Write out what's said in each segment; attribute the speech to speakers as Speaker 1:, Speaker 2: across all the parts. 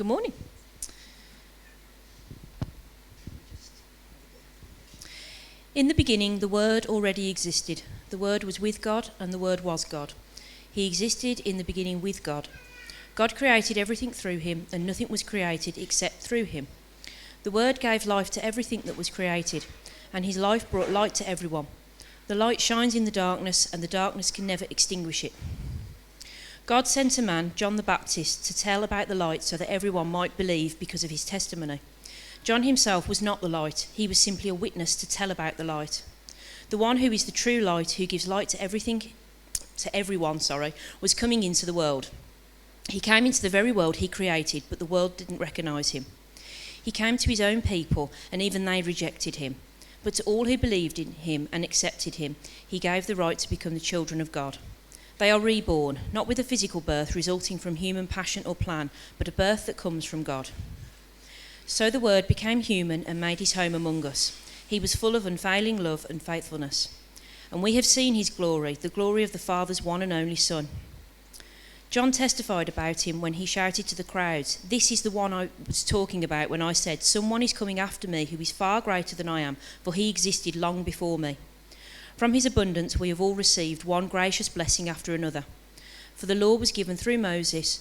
Speaker 1: Good morning. In the beginning, the Word already existed. The Word was with God, and the Word was God. He existed in the beginning with God. God created everything through him, and nothing was created except through him. The Word gave life to everything that was created, and his life brought light to everyone. The light shines in the darkness, and the darkness can never extinguish it. God sent a man, John the Baptist, to tell about the light so that everyone might believe because of his testimony. John himself was not the light, he was simply a witness to tell about the light. The one who is the true light, who gives light to everyone, was coming into the world. He came into the very world he created, but the world didn't recognise him. He came to his own people, and even they rejected him. But to all who believed in him and accepted him, he gave the right to become the children of God. They are reborn, not with a physical birth resulting from human passion or plan, but a birth that comes from God. So the Word became human and made his home among us. He was full of unfailing love and faithfulness. And we have seen his glory, the glory of the Father's one and only Son. John testified about him when he shouted to the crowds, "This is the one I was talking about when I said, 'Someone is coming after me who is far greater than I am, for he existed long before me.' From his abundance we have all received one gracious blessing after another. For the law was given through Moses,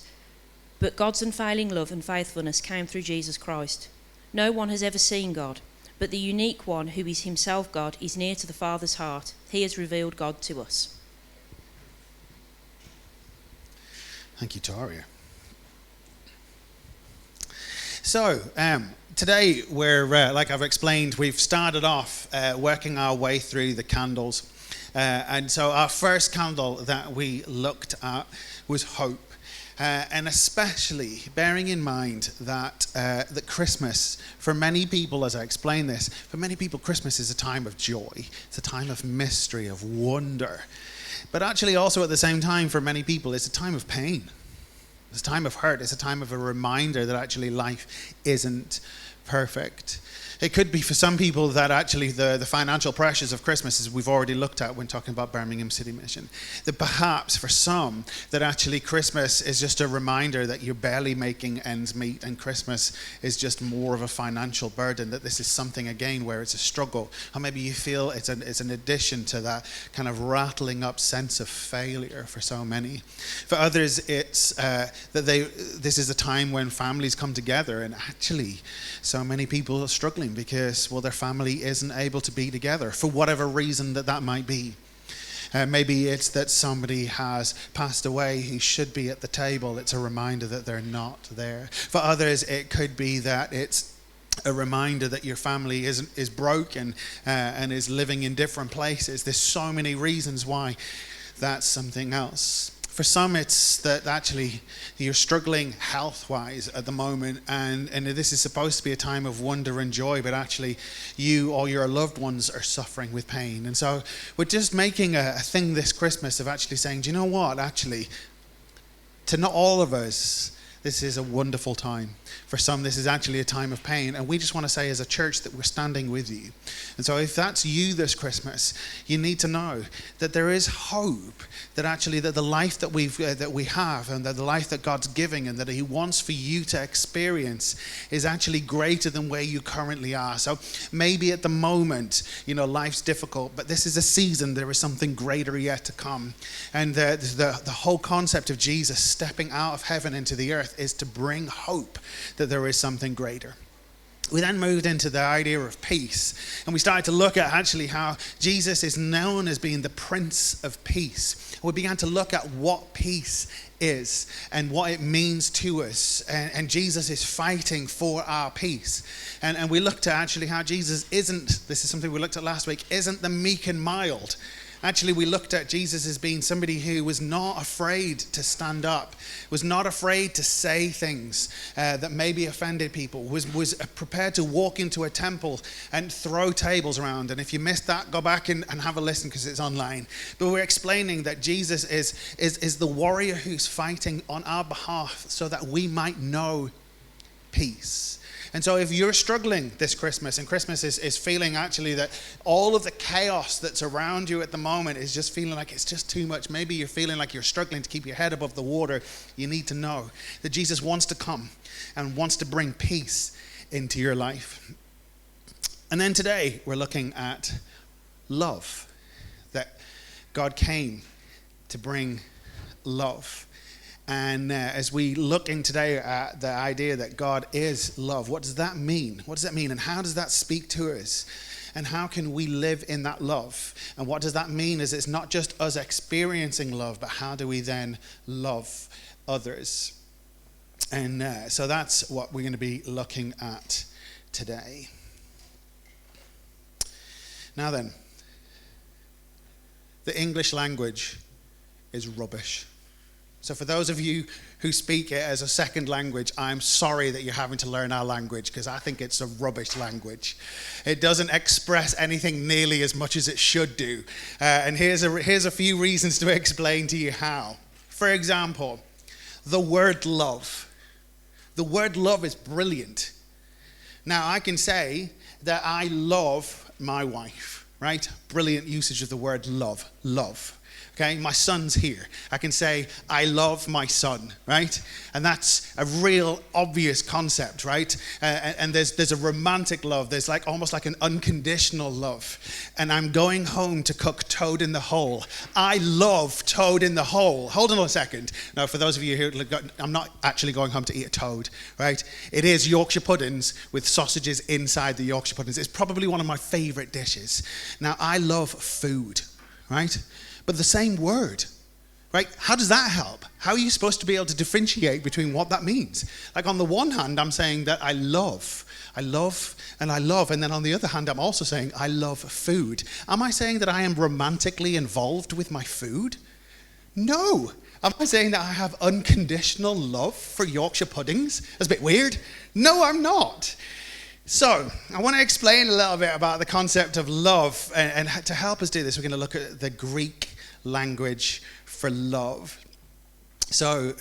Speaker 1: but God's unfailing love and faithfulness came through Jesus Christ. No one has ever seen God, but the unique one who is himself God is near to the Father's heart. He has revealed God to us."
Speaker 2: Thank you, Taria. So, today we're, like I've explained, we've started off working our way through the candles. And so our first candle that we looked at was hope. And especially bearing in mind that Christmas, for many people, as I explain this, for many people Christmas is a time of joy. It's a time of mystery, of wonder. But actually also at the same time, for many people, it's a time of pain. It's a time of hurt. It's a time of a reminder that actually life isn't perfect. It could be for some people that actually the financial pressures of Christmas, as we've already looked at when talking about Birmingham City Mission, that perhaps for some that actually Christmas is just a reminder that you're barely making ends meet, and Christmas is just more of a financial burden, that this is something again where it's a struggle, or maybe you feel it's an addition to that kind of rattling up sense of failure for so many. For others, it's that this is a time when families come together, and actually so many people are struggling because, well, their family isn't able to be together for whatever reason that might be. Maybe it's that somebody has passed away who should be at the table. It's a reminder that they're not there. For others, it could be that it's a reminder that your family is broken and is living in different places. There's so many reasons why that's something else. For some, it's that actually you're struggling health-wise at the moment, and this is supposed to be a time of wonder and joy, but actually you or your loved ones are suffering with pain. And so we're just making a thing this Christmas of actually saying, do you know what? Actually, to not all of us, this is a wonderful time. For some, this is actually a time of pain. And we just want to say as a church that we're standing with you. And so if that's you this Christmas, you need to know that there is hope, that actually that the life that we have and that the life that God's giving and that he wants for you to experience is actually greater than where you currently are. So maybe at the moment, life's difficult, but this is a season, there is something greater yet to come. And the whole concept of Jesus stepping out of heaven into the earth is to bring hope that there is something greater. We then moved into the idea of peace, and we started to look at actually how Jesus is known as being the Prince of Peace. We began to look at what peace is and what it means to us, and Jesus is fighting for our peace. And we looked at actually how Jesus isn't, this is something we looked at last week, isn't the meek and mild. Actually, we looked at Jesus as being somebody who was not afraid to stand up, was not afraid to say things that maybe offended people, was prepared to walk into a temple and throw tables around. And if you missed that, go back and have a listen because it's online. But we're explaining that Jesus is the warrior who's fighting on our behalf so that we might know peace. And so if you're struggling this Christmas, and Christmas is feeling actually that all of the chaos that's around you at the moment is just feeling like it's just too much. Maybe you're feeling like you're struggling to keep your head above the water. You need to know that Jesus wants to come and wants to bring peace into your life. And then today we're looking at love, that God came to bring love. And as we look in today at the idea that God is love, what does that mean? What does that mean? And how does that speak to us? And how can we live in that love? And what does that mean is it's not just us experiencing love, but how do we then love others? And so that's what we're going to be looking at today. Now then, the English language is rubbish. So for those of you who speak it as a second language, I'm sorry that you're having to learn our language, because I think it's a rubbish language. It doesn't express anything nearly as much as it should do. And here's a few reasons to explain to you how. For example, the word love. The word love is brilliant. Now, I can say that I love my wife, right? Brilliant usage of the word love. Love. Okay, my son's here. I can say, I love my son, right? And that's a real obvious concept, right? And there's a romantic love. There's like almost like an unconditional love. And I'm going home to cook Toad in the Hole. I love Toad in the Hole. Hold on a second. Now, for those of you who, I'm not actually going home to eat a toad, right? It is Yorkshire puddings with sausages inside the Yorkshire puddings. It's probably one of my favorite dishes. Now, I love food, right? But the same word, right? How does that help? How are you supposed to be able to differentiate between what that means? Like on the one hand, I'm saying that I love, and I love. And then on the other hand, I'm also saying I love food. Am I saying that I am romantically involved with my food? No. Am I saying that I have unconditional love for Yorkshire puddings? That's a bit weird. No, I'm not. So, I want to explain a little bit about the concept of love, and to help us do this, we're going to look at the Greek language for love. So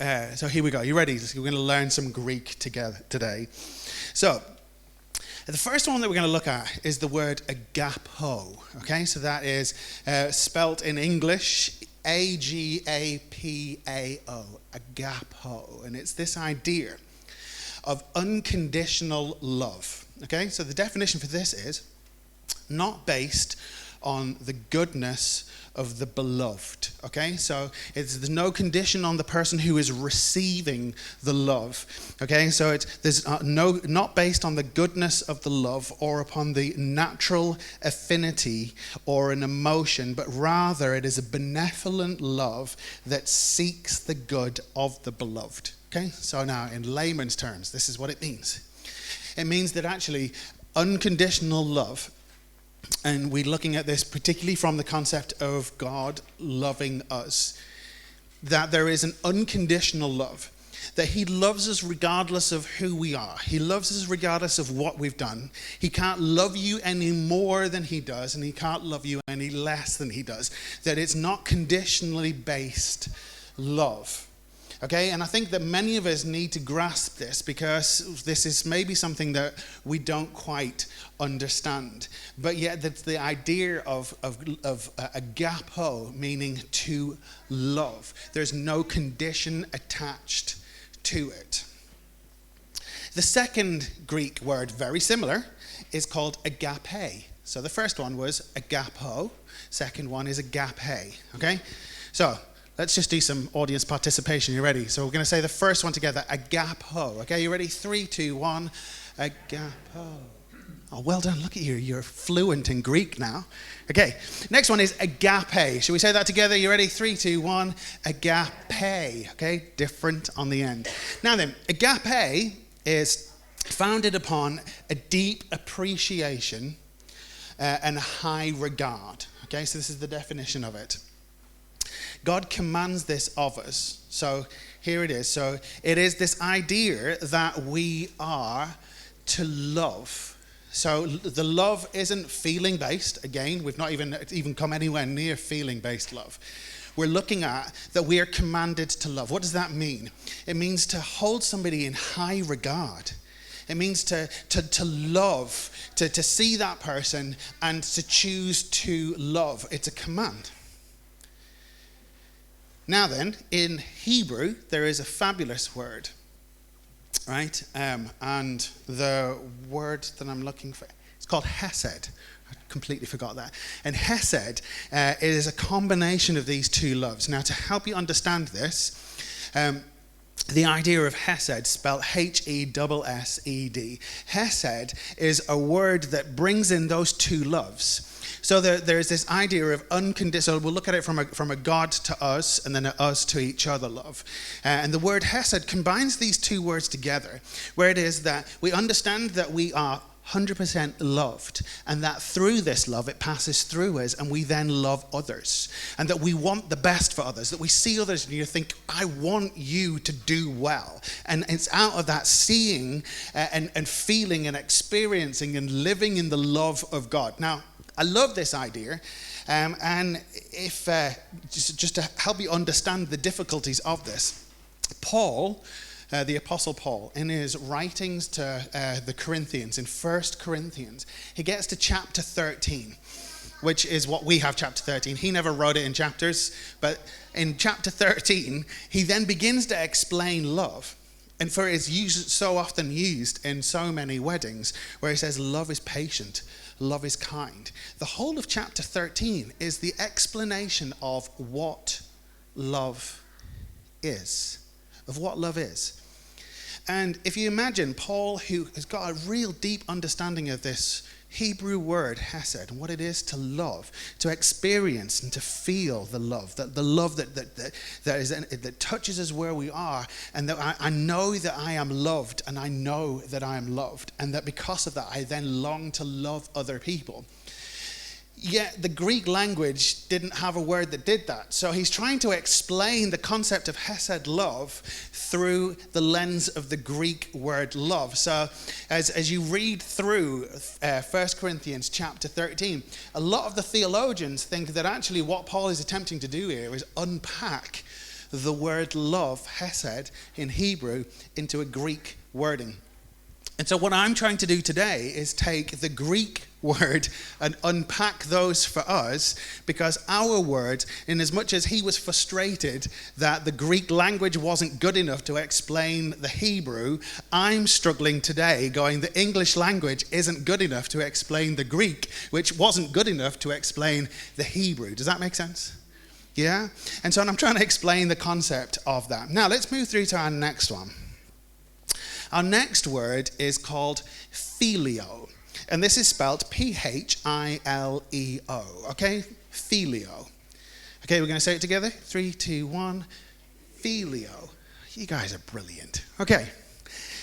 Speaker 2: here we go. You ready? We're going to learn some Greek together today. So, the first one that we're going to look at is the word agapo. Okay, so that is spelt in English A-G-A-P-A-O, agapo, and it's this idea of unconditional love. Okay, so the definition for this is not based on the goodness of the beloved. Okay, so there's no condition on the person who is receiving the love. Okay, so there's not based on the goodness of the love or upon the natural affinity or an emotion, but rather it is a benevolent love that seeks the good of the beloved. Okay, so now in layman's terms, this is what it means. It means that actually unconditional love, and we're looking at this particularly from the concept of God loving us, that there is an unconditional love, that he loves us regardless of who we are. He loves us regardless of what we've done. He can't love you any more than he does, and he can't love you any less than he does. That it's not conditionally based love. Okay, and I think that many of us need to grasp this, because this is maybe something that we don't quite understand. But yet the idea of agapo, meaning to love. There's no condition attached to it. The second Greek word, very similar, is called agape. So the first one was agapo, second one is agape. Okay, so let's just do some audience participation. You ready? So we're going to say the first one together, agapo. Okay, you ready? 3, 2, 1, agapo. Oh, well done. Look at you. You're fluent in Greek now. Okay, next one is agape. Should we say that together? You ready? 3, 2, 1, agape. Okay, different on the end. Now then, agape is founded upon a deep appreciation and a high regard. Okay, so this is the definition of it. God commands this of us. So here it is. So it is this idea that we are to love. So the love isn't feeling based. Again, we've not even come anywhere near feeling based love. We're looking at that we are commanded to love. What does that mean? It means to hold somebody in high regard. It means to love, to see that person and to choose to love. It's a command. Now then, in Hebrew, there is a fabulous word, right? And the word that I'm looking for, it's called hesed. I completely forgot that. And hesed is a combination of these two loves. Now, to help you understand this, the idea of hesed, spelled Hessed. Hesed is a word that brings in those two loves. So there's this idea of unconditional. We'll look at it from a God to us and then a us to each other love. And the word hesed combines these two words together, where it is that we understand that we are 100% loved, and that through this love it passes through us, and we then love others, and that we want the best for others, that we see others and you think, I want you to do well. And it's out of that seeing and feeling and experiencing and living in the love of God. Now, I love this idea, and if just to help you understand the difficulties of this, Paul, the Apostle Paul, in his writings to the Corinthians, in 1 Corinthians, he gets to chapter 13, which is what we have, chapter 13. He never wrote it in chapters, but in chapter 13, he then begins to explain love. And for it is so often used in so many weddings, where he says love is patient, love is kind. The whole of chapter 13 is the explanation of what love is, And if you imagine Paul, who has got a real deep understanding of this Hebrew word, hesed, and what it is to love, to experience and to feel the love that touches us where we are, and that I know that I am loved, and I know that I am loved, and that because of that I then long to love other people. Yet the Greek language didn't have a word that did that. So he's trying to explain the concept of hesed love through the lens of the Greek word love. So as you read through 1 Corinthians chapter 13, a lot of the theologians think that actually what Paul is attempting to do here is unpack the word love, hesed, in Hebrew into a Greek wording. And so what I'm trying to do today is take the Greek word and unpack those for us, because our word, in as much as he was frustrated that the Greek language wasn't good enough to explain the Hebrew, I'm struggling today going, the English language isn't good enough to explain the Greek, which wasn't good enough to explain the Hebrew. Does that make sense? Yeah? And so I'm trying to explain the concept of that. Now let's move through to our next one. Our next word is called phileo. And this is spelled Phileo. Okay? Phileo. Okay, we're going to say it together. 3, 2, 1. Phileo. You guys are brilliant. Okay.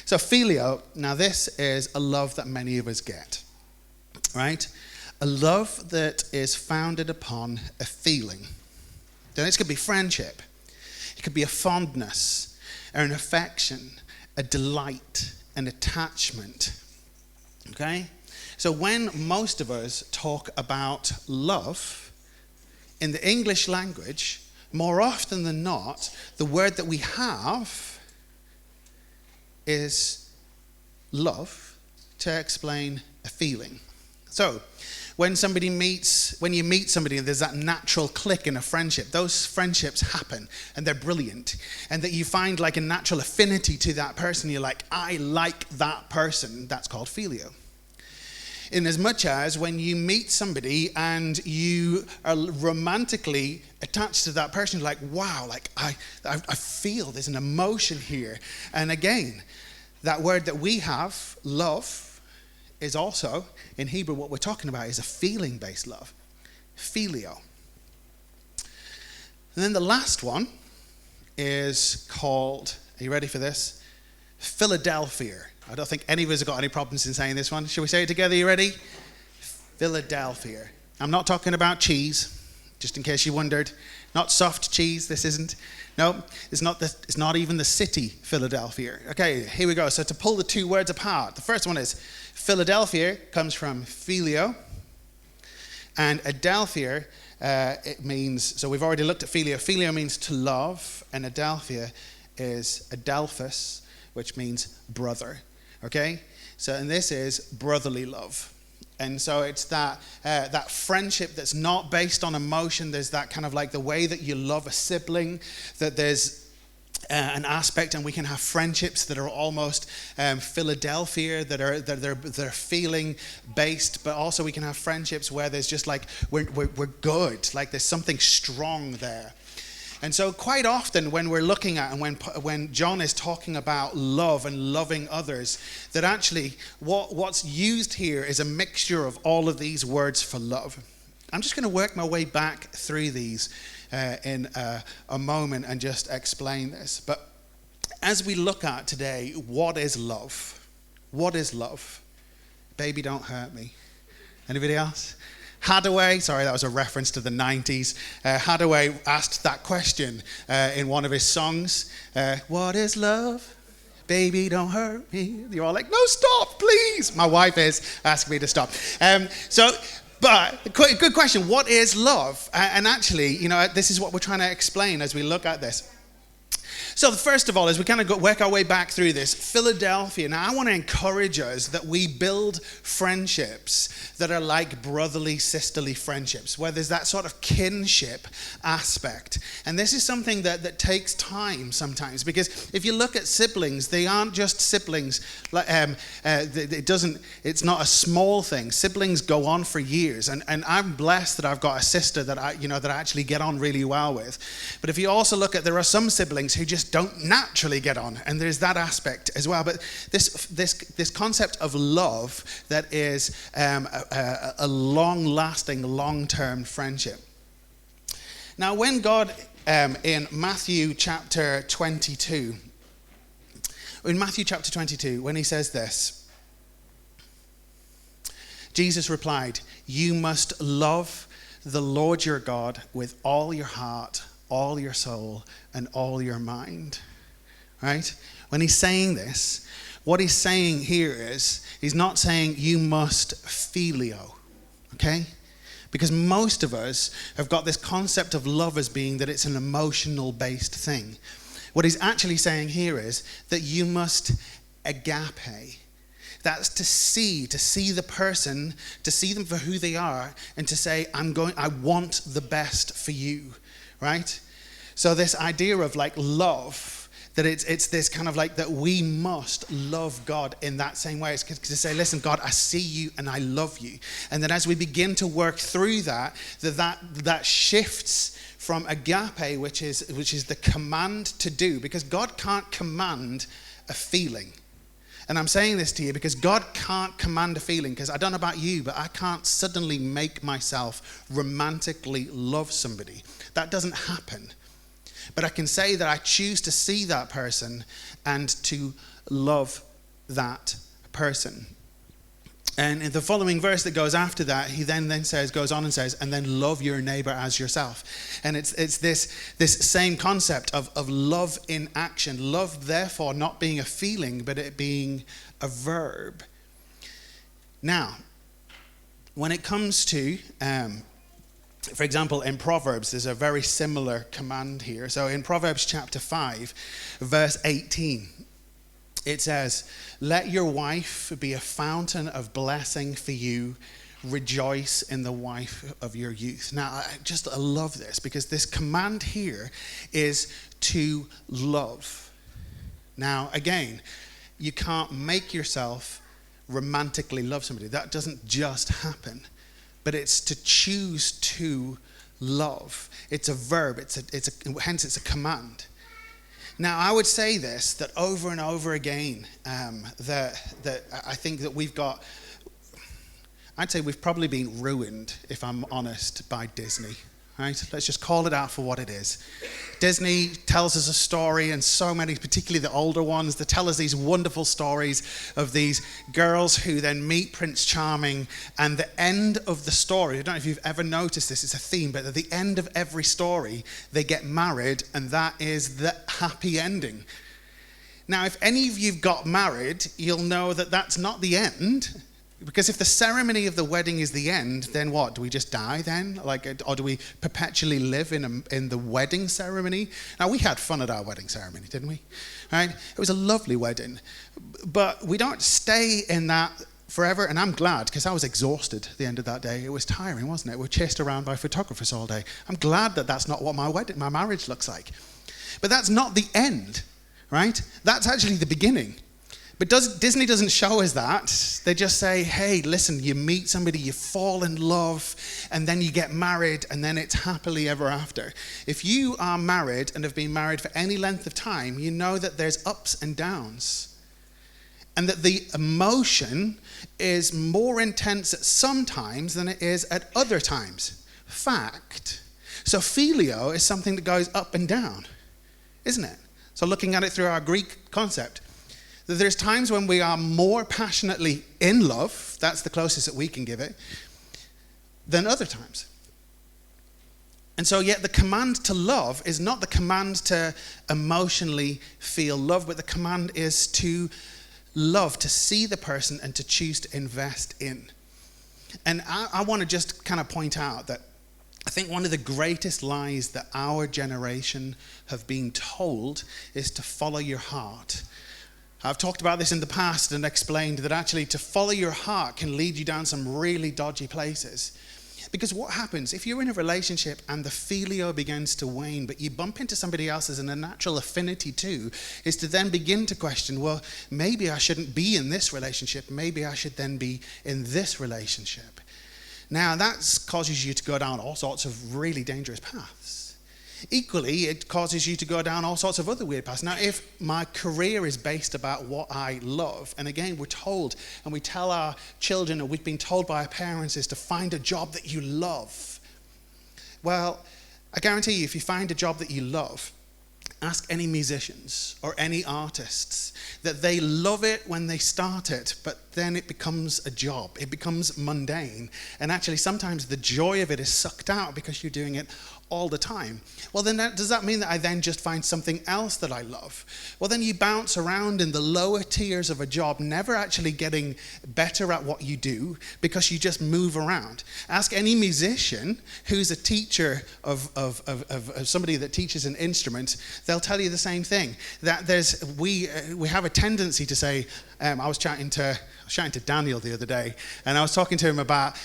Speaker 2: So phileo, now this is a love that many of us get. Right? A love that is founded upon a feeling. Now, this could be friendship. It could be a fondness or an affection, a delight, an attachment. Okay? So when most of us talk about love in the English language, more often than not, the word that we have is love to explain a feeling. So when you meet somebody and there's that natural click in a friendship, those friendships happen and they're brilliant. And that you find like a natural affinity to that person. You're like, I like that person. That's called phileo. In as much as when you meet somebody and you are romantically attached to that person, you're like, wow, like I feel there's an emotion here. And again, that word that we have, love, is also, in Hebrew, what we're talking about is a feeling-based love. Phileo. And then the last one is called, are you ready for this? Philadelphia. I don't think any of us have got any problems in saying this one. Shall we say it together? You ready? Philadelphia. I'm not talking about cheese, just in case you wondered. Not soft cheese, this isn't. No, it's not even the city, Philadelphia. Okay, here we go. So to pull the two words apart, the first one is Philadelphia comes from phileo, and adelphia, it means, so we've already looked at phileo. Phileo means to love, and adelphia is adelphus, which means brother. Okay? So, and this is brotherly love. And so it's that friendship that's not based on emotion. There's that kind of like the way that you love a sibling, that there's an aspect, and we can have friendships that are almost Philadelphia, that are feeling based, but also we can have friendships where there's just like we're good, like there's something strong there. And so quite often when we're looking at, and when John is talking about love and loving others, that actually what's used here is a mixture of all of these words for love. I'm just going to work my way back through these in a moment and just explain this. But as we look at today, what is love? What is love? Baby, don't hurt me. Anybody else? Hadaway, sorry, that was a reference to the 90s. Hadaway asked that question in one of his songs. What is love? Baby, don't hurt me. You're all like, no, stop, please. My wife is asking me to stop. But good question. What is love? And actually, this is what we're trying to explain as we look at this. So first of all, as we kind of work our way back through this, Philadelphia. Now, I want to encourage us that we build friendships that are like brotherly, sisterly friendships, where there's that sort of kinship aspect. And this is something that takes time sometimes, because if you look at siblings, they aren't just siblings. It's not a small thing. Siblings go on for years, and I'm blessed that I've got a sister that I actually get on really well with. But if you also look at, there are some siblings who just don't naturally get on, and there's that aspect as well. But this concept of love that is a long-lasting, long-term friendship. Now, when God in Matthew chapter 22, when he says this, Jesus replied, "You must love the Lord your God with all your heart, all your soul, and all your mind." Right? When he's saying this, what he's saying here is, he's not saying you must phileo, okay? Because most of us have got this concept of love as being that it's an emotional-based thing. What he's actually saying here is that you must agape. That's to see the person, to see them for who they are, and to say, I want the best for you. Right? So this idea of like love, that it's this kind of like that we must love God in that same way. It's to say, listen, God, I see you and I love you. And then as we begin to work through that shifts from agape, which is the command to do, because God can't command a feeling. And I'm saying this to you because God can't command a feeling, because I don't know about you, but I can't suddenly make myself romantically love somebody. That doesn't happen. But I can say that I choose to see that person and to love that person. And in the following verse that goes after that, he then goes on and says, and then love your neighbor as yourself. And it's this same concept of love in action. Love, therefore, not being a feeling, but it being a verb. Now, when it comes to, for example, in Proverbs, there's a very similar command here. So in Proverbs chapter 5, verse 18, it says, let your wife be a fountain of blessing for you. Rejoice in the wife of your youth. Now, I love this, because this command here is to love. Now, again, you can't make yourself romantically love somebody. That doesn't just happen. But it's to choose to love. It's a verb. Hence it's a command. Now, I would say this, that over and over again, that I think that I'd say we've probably been ruined, if I'm honest, by Disney. Right? Let's just call it out for what it is. Disney tells us a story, and so many, particularly the older ones, they tell us these wonderful stories of these girls who then meet Prince Charming, and the end of the story, I don't know if you've ever noticed this, it's a theme, but at the end of every story, they get married, and that is the happy ending. Now, if any of you've got married, you'll know that that's not the end. Because if the ceremony of the wedding is the end, then what? Do we just die then? Or do we perpetually live in the wedding ceremony? Now, we had fun at our wedding ceremony, didn't we? Right? It was a lovely wedding. But we don't stay in that forever, and I'm glad, because I was exhausted at the end of that day. It was tiring, wasn't it? We were chased around by photographers all day. I'm glad that that's not what my marriage looks like. But that's not the end, right? That's actually the beginning. But Disney doesn't show us that. They just say, hey, listen, you meet somebody, you fall in love, and then you get married, and then it's happily ever after. If you are married and have been married for any length of time, you know that there's ups and downs. And that the emotion is more intense at some times than it is at other times. Fact. So phileo is something that goes up and down, isn't it? So looking at it through our Greek concept, there's times when we are more passionately in love, that's the closest that we can give it, than other times. And so yet the command to love is not the command to emotionally feel love, but the command is to love, to see the person and to choose to invest in. And I want to just kind of point out that I think one of the greatest lies that our generation have been told is to follow your heart. I've talked about this in the past and explained that actually to follow your heart can lead you down some really dodgy places. Because what happens if you're in a relationship and the phileo begins to wane, but you bump into somebody else's and a natural affinity too, is to then begin to question, well, maybe I shouldn't be in this relationship. Maybe I should then be in this relationship. Now that causes you to go down all sorts of really dangerous paths. Equally, it causes you to go down all sorts of other weird paths. Now, if my career is based about what I love, and again, we're told, and we tell our children, or we've been told by our parents, is to find a job that you love. Well, I guarantee you, if you find a job that you love, ask any musicians or any artists that they love it when they start it, but then it becomes a job. It becomes mundane. And actually, sometimes the joy of it is sucked out because you're doing it all the time. Well, then does that mean that I then just find something else that I love? Well, then you bounce around in the lower tiers of a job, never actually getting better at what you do because you just move around. Ask any musician who's a teacher of somebody that teaches an instrument, they'll tell you the same thing. That we have a tendency to say, I was chatting to Daniel the other day, and I was talking to him about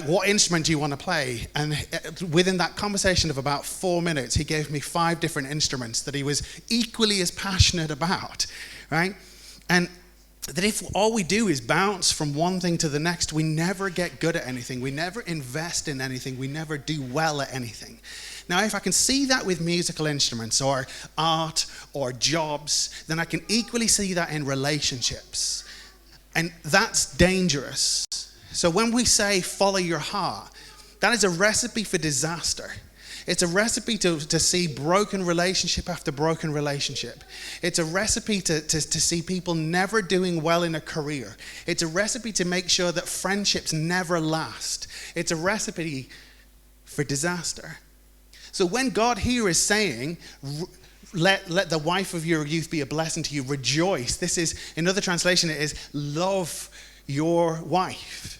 Speaker 2: what instrument do you want to play? And within that conversation of about 4 minutes, he gave me 5 different instruments that he was equally as passionate about, right? And that if all we do is bounce from one thing to the next, we never get good at anything. We never invest in anything. We never do well at anything. Now, if I can see that with musical instruments or art or jobs, then I can equally see that in relationships. And that's dangerous. So when we say follow your heart, that is a recipe for disaster. It's a recipe to see broken relationship after broken relationship. It's a recipe to see people never doing well in a career. It's a recipe to make sure that friendships never last. It's a recipe for disaster. So when God here is saying, let the wife of your youth be a blessing to you, rejoice. This is, in another translation, it is love your wife.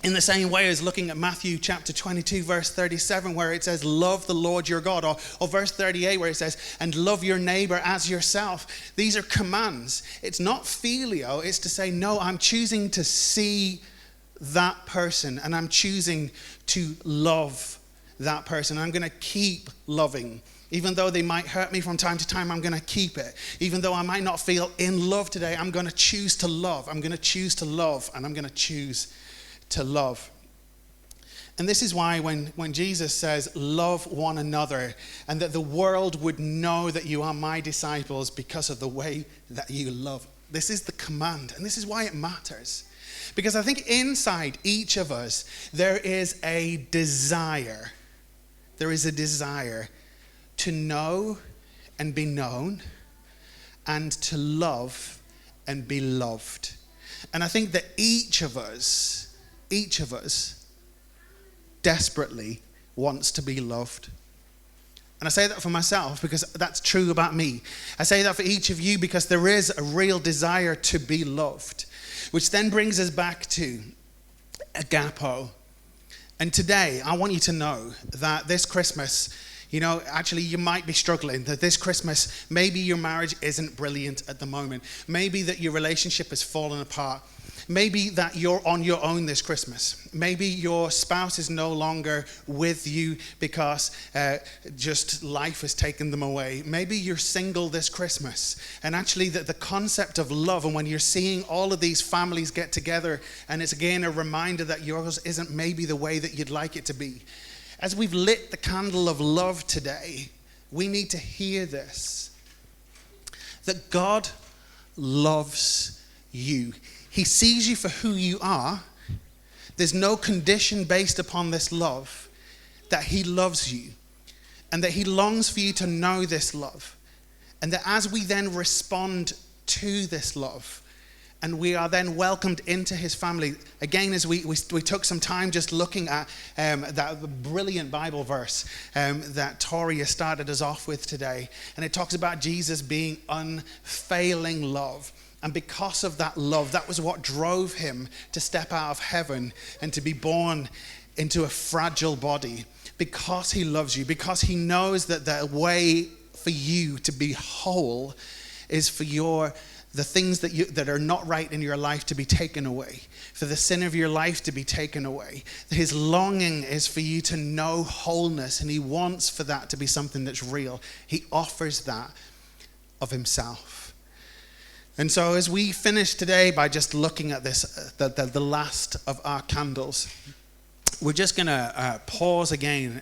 Speaker 2: In the same way as looking at Matthew chapter 22, verse 37, where it says, love the Lord your God, or verse 38, where it says, and love your neighbor as yourself. These are commands. It's not phileo, it's to say, no, I'm choosing to see that person, and I'm choosing to love that person. I'm going to keep loving. Even though they might hurt me from time to time, I'm going to keep it. Even though I might not feel in love today, I'm going to choose to love. I'm going to choose to love, and I'm going to choose to love. And this is why when Jesus says, love one another, and that the world would know that you are my disciples because of the way that you love. This is the command, and this is why it matters. Because I think inside each of us, there is a desire. There is a desire to know and be known, and to love and be loved. And I think that each of us desperately wants to be loved. And I say that for myself because that's true about me. I say that for each of you because there is a real desire to be loved, which then brings us back to agape. And today, I want you to know that this Christmas, actually you might be struggling, that this Christmas, maybe your marriage isn't brilliant at the moment. Maybe that your relationship has fallen apart. Maybe that you're on your own this Christmas. Maybe your spouse is no longer with you because just life has taken them away. Maybe you're single this Christmas. And actually the concept of love, and when you're seeing all of these families get together, and it's again a reminder that yours isn't maybe the way that you'd like it to be. As we've lit the candle of love today, we need to hear this. That God loves you. He sees you for who you are. There's no condition based upon this love, that he loves you and that he longs for you to know this love. And that as we then respond to this love and we are then welcomed into his family, again, as we took some time just looking at that brilliant Bible verse that Tori has started us off with today. And it talks about Jesus being unfailing love. And because of that love, that was what drove him to step out of heaven and to be born into a fragile body. Because he loves you, because he knows that the way for you to be whole is for the things that are not right in your life to be taken away, for the sin of your life to be taken away. His longing is for you to know wholeness, and he wants for that to be something that's real. He offers that of himself. And so as we finish today by just looking at this, the last of our candles, we're just going to pause again